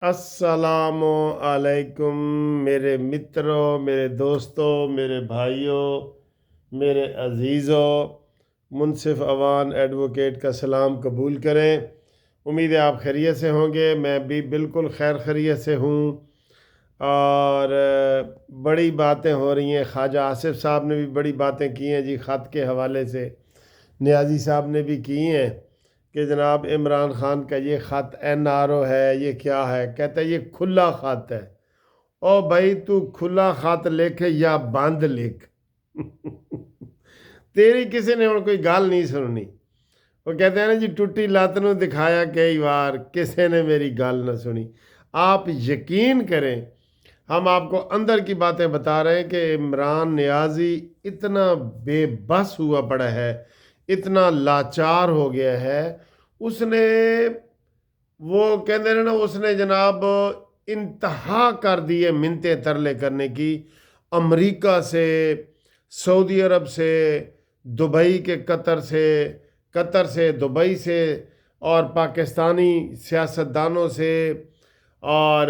السلام علیکم میرے متروں، میرے دوستوں، میرے بھائیوں، میرے عزیزوں، منصف اوان ایڈوکیٹ کا سلام قبول کریں۔ امید ہے آپ خیریت سے ہوں گے، میں بھی بالکل خیر خیریت سے ہوں۔ اور بڑی باتیں ہو رہی ہیں، خواجہ آصف صاحب نے بھی بڑی باتیں کی ہیں جی خط کے حوالے سے، نیازی صاحب نے بھی کی ہیں کہ جناب عمران خان کا یہ خط NRO ہے، یہ کیا ہے؟ کہتا ہے یہ کھلا خط ہے۔ او بھائی تو کھلا خط لکھ یا بند لکھ تیری کسی نے اور کوئی گال نہیں سننی۔ وہ کہتے ہیں نا جی ٹوٹی لات نو دکھایا کئی بار، کسی نے میری گال نہ سنی۔ آپ یقین کریں، ہم آپ کو اندر کی باتیں بتا رہے ہیں کہ عمران نیازی اتنا بے بس ہوا پڑا ہے، اتنا لاچار ہو گیا ہے۔ اس نے وہ کہتے ہیں نا، اس نے جناب انتہا کر دی ہے منتیں ترلے کرنے کی، امریکہ سے، سعودی عرب سے، دبئی کے قطر سے دبئی سے، اور پاکستانی سیاستدانوں سے، اور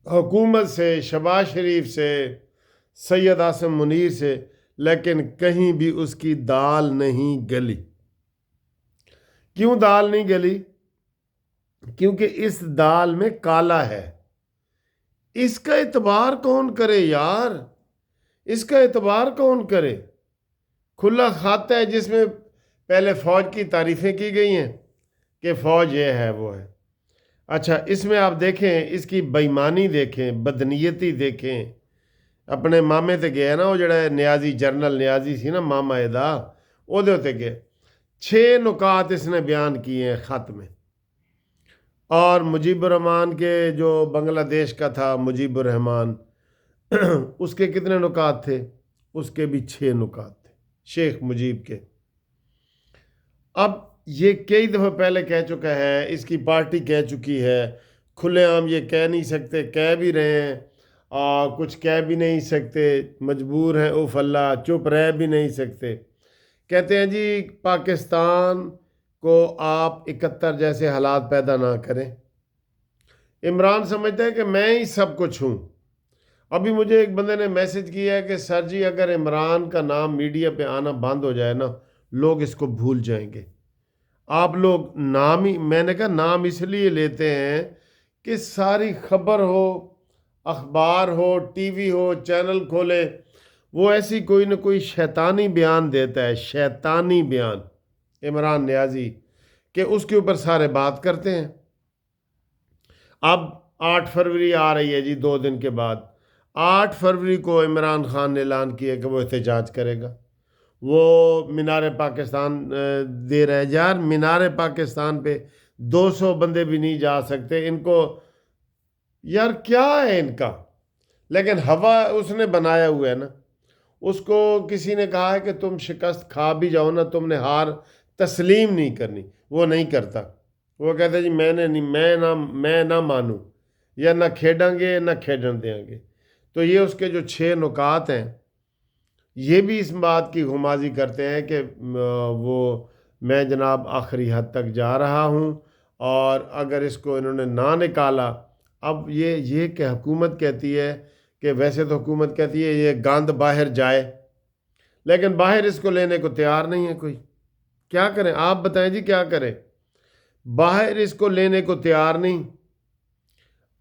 حکومت سے، شہباز شریف سے، سید عاصم منیر سے، لیکن کہیں بھی اس کی دال نہیں گلی۔ کیوں دال نہیں گلی؟ کیونکہ اس دال میں کالا ہے۔ اس کا اعتبار کون کرے یار؟ اس کا اعتبار کون کرے؟ کھلا خط ہے جس میں پہلے فوج کی تعریفیں کی گئی ہیں کہ فوج یہ ہے وہ ہے۔ اچھا، اس میں آپ دیکھیں، اس کی بےایمانی دیکھیں، بدنیتی دیکھیں۔ اپنے مامے تے گیا نا، وہ جڑا نیازی جنرل نیازی سی نا، ماما ادا، وہ دے ہوتے گئے 6 نکات اس نے بیان کیے ہیں خط میں۔ اور مجیب الرحمان کے جو بنگلہ دیش کا تھا مجیب الرحمان، اس کے کتنے نکات تھے؟ اس کے بھی 6 نکات تھے، شیخ مجیب کے۔ اب یہ کئی دفعہ پہلے کہہ چکا ہے، اس کی پارٹی کہہ چکی ہے، کھلے عام یہ کہہ نہیں سکتے، کہہ بھی رہے ہیں اور کچھ کہہ بھی نہیں سکتے، مجبور ہیں اوف اللہ، چپ رہ بھی نہیں سکتے۔ کہتے ہیں جی پاکستان کو آپ 71 جیسے حالات پیدا نہ کریں۔ عمران سمجھتا ہے کہ میں ہی سب کچھ ہوں۔ ابھی مجھے ایک بندے نے میسج کیا ہے کہ سر جی اگر عمران کا نام میڈیا پہ آنا بند ہو جائے نا، لوگ اس کو بھول جائیں گے۔ آپ لوگ نام ہی، میں نے کہا نام اس لیے لیتے ہیں کہ ساری خبر ہو، اخبار ہو، ٹی وی ہو، چینل کھولے، وہ ایسی کوئی نہ کوئی شیطانی بیان دیتا ہے، شیطانی بیان عمران نیازی، کہ اس کے اوپر سارے بات کرتے ہیں۔ اب 8 فروری آ رہی ہے جی، 2 دن کے بعد 8 فروری کو عمران خان نے اعلان کیا کہ وہ احتجاج کرے گا۔ وہ مینار پاکستان دے رہے یار، مینار پاکستان پہ 200 بندے بھی نہیں جا سکتے۔ ان کو یار کیا ہے ان کا؟ لیکن ہوا اس نے بنایا ہوا ہے نا۔ اس کو کسی نے کہا ہے کہ تم شکست کھا بھی جاؤ نا، تم نے ہار تسلیم نہیں کرنی، وہ نہیں کرتا۔ وہ کہتا ہے جی میں نہ مانوں، یا نہ کھیڈیں گے نہ کھیڈن دیں گے۔ تو یہ اس کے جو 6 نکات ہیں، یہ بھی اس بات کی غمازی کرتے ہیں کہ وہ میں جناب آخری حد تک جا رہا ہوں، اور اگر اس کو انہوں نے نہ نکالا، اب یہ کہ حکومت کہتی ہے کہ ویسے تو حکومت کہتی ہے یہ گاند باہر جائے، لیکن باہر اس کو لینے کو تیار نہیں ہے کوئی۔ کیا کریں آپ بتائیں جی، کیا کریں؟ باہر اس کو لینے کو تیار نہیں،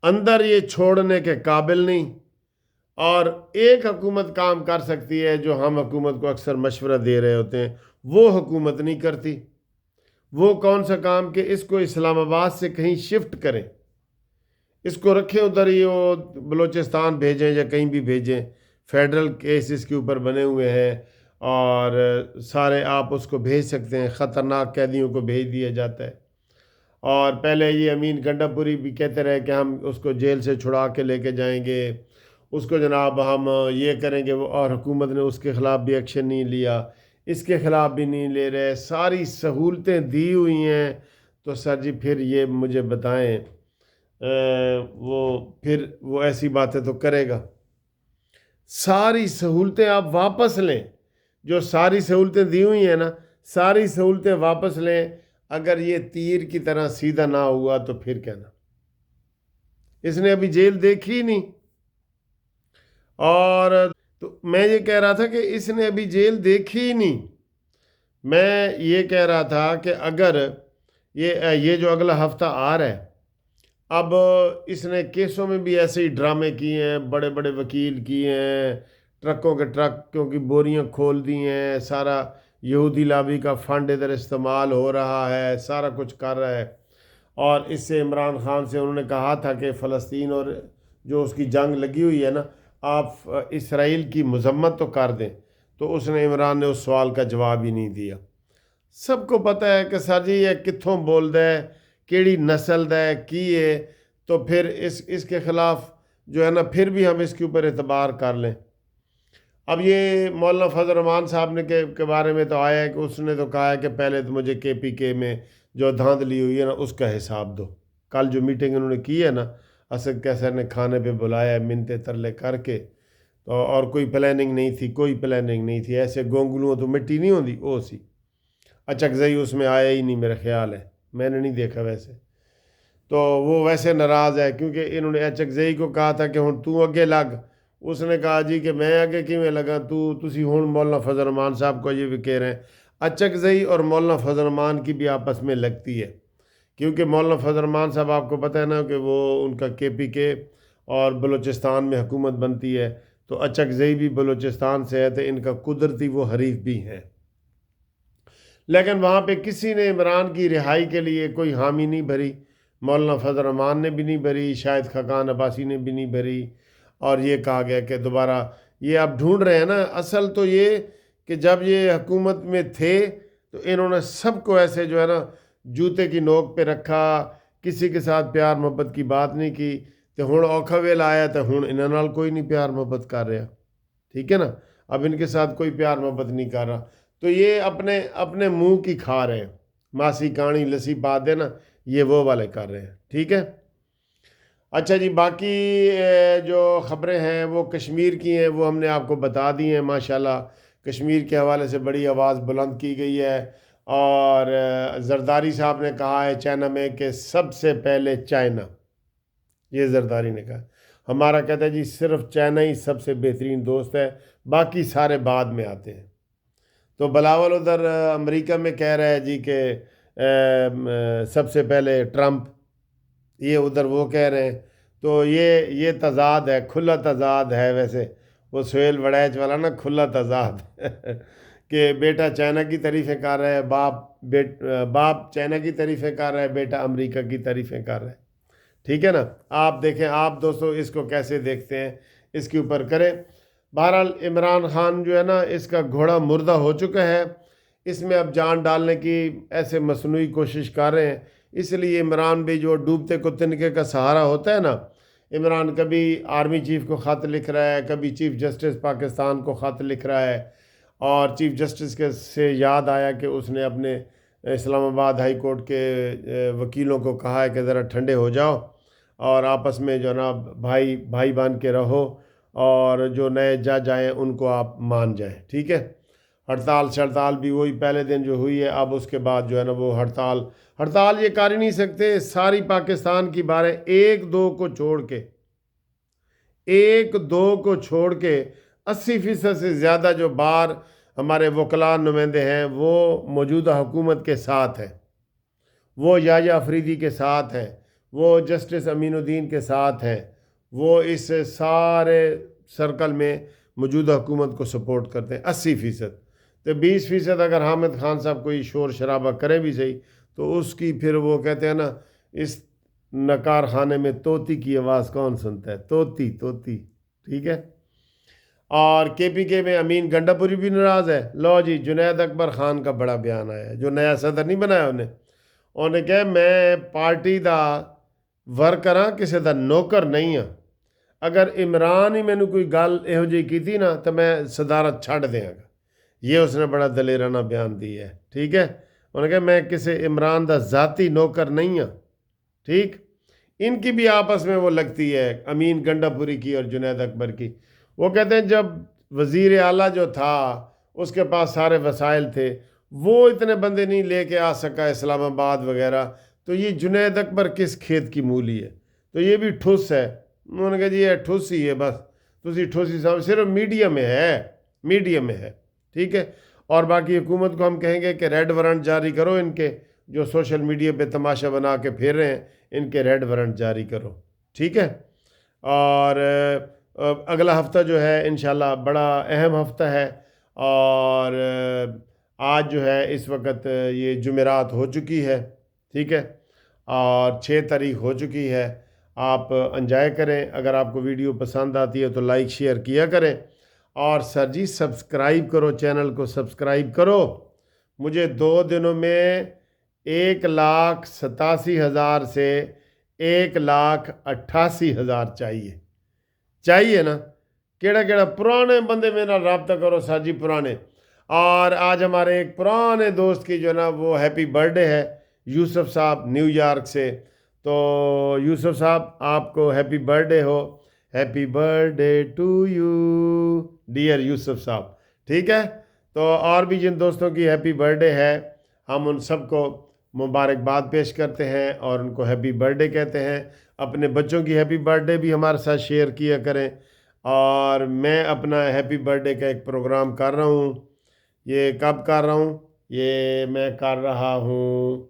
اندر یہ چھوڑنے کے قابل نہیں۔ اور ایک حکومت کام کر سکتی ہے جو ہم حکومت کو اکثر مشورہ دے رہے ہوتے ہیں، وہ حکومت نہیں کرتی۔ وہ کون سا کام کہ اس کو اسلام آباد سے کہیں شفٹ کریں، اس کو رکھیں ادھر ہی، وہ بلوچستان بھیجیں یا کہیں بھی بھیجیں۔ فیڈرل کیس اس کے اوپر بنے ہوئے ہیں، اور سارے آپ اس کو بھیج سکتے ہیں، خطرناک قیدیوں کو بھیج دیا جاتا ہے۔ اور پہلے یہ امین گنڈا پوری بھی کہتے رہے کہ ہم اس کو جیل سے چھڑا کے لے کے جائیں گے، اس کو جناب ہم یہ کریں گے، اور حکومت نے اس کے خلاف بھی ایکشن نہیں لیا، اس کے خلاف بھی نہیں لے رہے، ساری سہولتیں دی ہوئی ہیں۔ تو سر جی پھر یہ مجھے بتائیں، وہ ایسی باتیں تو کرے گا؟ ساری سہولتیں آپ واپس لیں، جو ساری سہولتیں دی ہوئی ہیں نا، ساری سہولتیں واپس لیں۔ اگر یہ تیر کی طرح سیدھا نہ ہوا تو پھر کہنا۔ اس نے ابھی جیل دیکھی ہی نہیں. اور تو میں یہ کہہ رہا تھا کہ اس نے ابھی جیل دیکھی ہی نہیں. میں یہ کہہ رہا تھا کہ اگر یہ جو اگلا ہفتہ آ رہا ہے، اب اس نے کیسوں میں بھی ایسے ہی ڈرامے کیے ہیں، بڑے بڑے وکیل کیے ہیں، ٹرکوں کے ٹرکوں کی بوریاں کھول دی ہیں، سارا یہودی لابی کا فنڈ ادھر استعمال ہو رہا ہے، سارا کچھ کر رہا ہے. اور اس سے عمران خان سے انہوں نے کہا تھا کہ فلسطین اور جو اس کی جنگ لگی ہوئی ہے نا، آپ اسرائیل کی مذمت تو کر دیں. تو اس نے عمران نے اس سوال کا جواب ہی نہیں دیا. سب کو پتہ ہے کہ سر جی یہ کتھوں بول دے، کیڑی نسل دے کی ہے، تو پھر اس کے خلاف جو ہے نا پھر بھی ہم اس کے اوپر اعتبار کر لیں. اب یہ مولانا فضل الرحمان صاحب نے کے بارے میں تو آیا ہے کہ اس نے تو کہا ہے کہ پہلے تو مجھے کے پی کے میں جو دھاندلی ہوئی ہے نا اس کا حساب دو. کل جو میٹنگ انہوں نے کی ہے نا، اسد کیسر نے کھانے پہ بلایا ہے منتے ترلے کر کے، تو اور کوئی پلاننگ نہیں تھی، کوئی پلاننگ نہیں تھی. ایسے گونگلوں تو مٹی نہیں ہوتی وہ سی. اچکزئی اس میں آیا ہی نہیں میرا خیال ہے، میں نے نہیں دیکھا ویسے. تو وہ ویسے ناراض ہے کیونکہ انہوں نے اچکزئی کو کہا تھا کہ ہن تو اگے لگ. اس نے کہا جی کہ میں اگے کیویں لگا، تسی ہن مولانا فضل الرحمان صاحب کو یہ بھی کہہ رہے ہیں. اچکزئی اور مولانا فضل الرحمان کی بھی آپس میں لگتی ہے، کیونکہ مولانا فضل الرحمان صاحب آپ کو پتہ ہے نا کہ وہ ان کا کے پی کے اور بلوچستان میں حکومت بنتی ہے، تو اچکزئی بھی بلوچستان سے ہے، تو ان کا قدرتی وہ حریف بھی ہیں. لیکن وہاں پہ کسی نے عمران کی رہائی کے لیے کوئی حامی نہیں بھری. مولانا فضل الرحمان نے بھی نہیں بھری، شاہد خاقان عباسی نے بھی نہیں بھری. اور یہ کہا گیا کہ دوبارہ یہ اب ڈھونڈ رہے ہیں نا. اصل تو یہ کہ جب یہ حکومت میں تھے تو انہوں نے سب کو ایسے جو ہے نا جوتے کی نوک پہ رکھا، کسی کے ساتھ پیار محبت کی بات نہیں کی. تو ہن اوکھا ویل آیا تو ہن انہاں نال کوئی نہیں پیار محبت کر رہا. ٹھیک ہے نا، اب ان کے ساتھ کوئی پیار محبت نہیں کر رہا. تو یہ اپنے منہ کی کھا رہے ہیں. ماسی کہانی لسی پا دے نا، یہ وہ والے کر رہے ہیں. ٹھیک ہے. اچھا جی، باقی جو خبریں ہیں وہ کشمیر کی ہیں، وہ ہم نے آپ کو بتا دی ہیں. ماشاءاللہ کشمیر کے حوالے سے بڑی آواز بلند کی گئی ہے. اور زرداری صاحب نے کہا ہے چائنا میں کہ سب سے پہلے چائنا، یہ زرداری نے کہا. ہمارا کہتا ہے جی صرف چائنا ہی سب سے بہترین دوست ہے، باقی سارے بعد میں آتے ہیں. تو بلاول ادھر امریکہ میں کہہ رہا ہے جی کہ سب سے پہلے ٹرمپ، یہ ادھر وہ کہہ رہے ہیں. تو یہ تضاد ہے، کھلا تضاد ہے. ویسے وہ سہیل وڑیچ والا نا کھلا تضاد کہ بیٹا چائنا کی تعریفیں کر رہا ہے، باپ چائنا کی تعریفیں کر رہا ہے، بیٹا امریکہ کی تعریفیں کر رہا ہے. ٹھیک ہے نا. آپ دیکھیں، آپ دوستو اس کو کیسے دیکھتے ہیں، اس کے اوپر کریں. بہرحال عمران خان جو ہے نا اس کا گھوڑا مردہ ہو چکا ہے. اس میں اب جان ڈالنے کی ایسے مصنوعی کوشش کر رہے ہیں. اس لیے عمران بھی جو ڈوبتے کو تنکے کا سہارا ہوتا ہے نا، عمران کبھی آرمی چیف کو خط لکھ رہا ہے، کبھی چیف جسٹس پاکستان کو خط لکھ رہا ہے. اور چیف جسٹس کے سے یاد آیا کہ اس نے اپنے اسلام آباد ہائی کورٹ کے وکیلوں کو کہا ہے کہ ذرا ٹھنڈے ہو جاؤ اور آپس میں جو ہے نا بھائی بان کے رہو، اور جو نئے جج آئے ہیں ان کو آپ مان جائیں. ٹھیک ہے. ہڑتال بھی وہی پہلے دن جو ہوئی ہے، اب اس کے بعد جو ہے نا وہ ہڑتال یہ کر ہی نہیں سکتے. ساری پاکستان کی باریں ایک دو کو چھوڑ کے 80% سے زیادہ جو بار ہمارے وکلاء نمائندے ہیں وہ موجودہ حکومت کے ساتھ ہیں، وہ یحییٰ افریدی کے ساتھ ہیں، وہ جسٹس امین الدین کے ساتھ ہیں، وہ اس سارے سرکل میں موجودہ حکومت کو سپورٹ کرتے ہیں 80%. تو 20% اگر حامد خان صاحب کوئی شور شرابہ کریں بھی صحیح، تو اس کی پھر وہ کہتے ہیں نا اس نکار خانے میں طوطی کی آواز کون سنتا ہے، طوطی. ٹھیک ہے. اور کے پی کے میں امین گنڈا پوری بھی ناراض ہے. لو جی، جنید اکبر خان کا بڑا بیان آیا ہے، جو نیا صدر نہیں بنایا انہوں نے کہا میں پارٹی دا ورکر ہاں، کسی دا نوکر نہیں ہاں. اگر عمران ہی مینوں کوئی گل یہو جی کی نا تو میں صدارت چھڈ دیاں گا. یہ اس نے بڑا دلیرانہ بیان دیا ہے. ٹھیک ہے. انہوں نے کہا میں کسی عمران دا ذاتی نوکر نہیں ہاں. ٹھیک. ان کی بھی آپس میں وہ لگتی ہے، امین گنڈا پوری کی اور جنید اکبر کی. وہ کہتے ہیں جب وزیر اعلیٰ جو تھا اس کے پاس سارے وسائل تھے، وہ اتنے بندے نہیں لے کے آ سکا اسلام آباد وغیرہ، تو یہ جنید اکبر کس کھیت کی مولی ہے. تو یہ بھی ٹھوس ہے. انہوں نے کہا جی یہ ٹھوس ہی ہے بس, تسی ٹھوسی صاحب صرف میڈیم میں ہے, میڈیم میں ہے, ٹھیک ہے. اور باقی حکومت کو ہم کہیں گے کہ ریڈ وارنٹ جاری کرو, ان کے جو سوشل میڈیا پہ تماشا بنا کے پھیر رہے ہیں ان کے ریڈ وارنٹ جاری کرو, ٹھیک ہے. اور اگلا ہفتہ جو ہے انشاءاللہ بڑا اہم ہفتہ ہے, اور آج جو ہے اس وقت یہ جمعرات ہو چکی ہے, ٹھیک ہے, اور 6 تاریخ ہو چکی ہے. آپ انجوائے کریں, اگر آپ کو ویڈیو پسند آتی ہے تو لائک شیئر کیا کریں, اور سر جی سبسکرائب کرو, چینل کو سبسکرائب کرو. مجھے 2 دنوں میں 1,87,000 سے 1,88,000 چاہیے نا. کیڑا پرانے بندے میرے نال رابطہ کرو سر جی, پرانے. اور آج ہمارے ایک پرانے دوست کی جو نا وہ ہیپی برتھ ڈے ہے, یوسف صاحب نیو یارک سے. تو یوسف صاحب آپ کو ہیپی برتھ ڈے ہو, happy birthday to you dear Yusuf sahab, ٹھیک ہے. تو اور بھی جن دوستوں کی ہیپی برتھ ڈے ہے ہم ان سب کو مبارکباد پیش کرتے ہیں اور ان کو ہیپی برتھ ڈے کہتے ہیں. اپنے بچوں کی ہیپی برتھ ڈے بھی ہمارے ساتھ شیئر کیا کریں. اور میں اپنا ہیپی برتھ ڈے کا ایک پروگرام کر رہا ہوں. یہ کب کر رہا ہوں؟ یہ میں کر رہا ہوں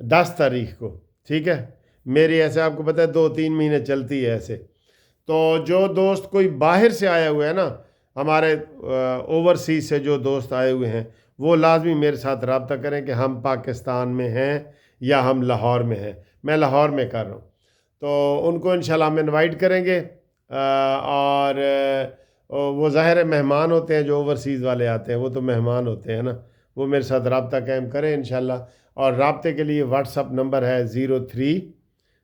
10 تاریخ کو, ٹھیک ہے. میری ایسے آپ کو پتہ ہے 2-3 مہینے چلتی ہے ایسے. تو جو دوست کوئی باہر سے آیا ہوا ہے نا, ہمارے اوورسیز سے جو دوست آئے ہوئے ہیں, وہ لازمی میرے ساتھ رابطہ کریں کہ ہم پاکستان میں ہیں یا ہم لاہور میں ہیں. میں لاہور میں کر رہا ہوں, تو ان کو انشاءاللہ ہم انوائٹ کریں گے. اور وہ ظاہر ہے مہمان ہوتے ہیں جو اوورسیز والے آتے ہیں, وہ تو مہمان ہوتے ہیں نا. وہ میرے ساتھ رابطہ قائم کریں انشاءاللہ. اور رابطے کے لیے واٹس اپ نمبر ہے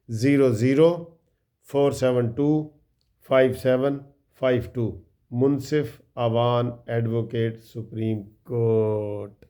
0300472552. منصف اوان ایڈوکیٹ سپریم کورٹ.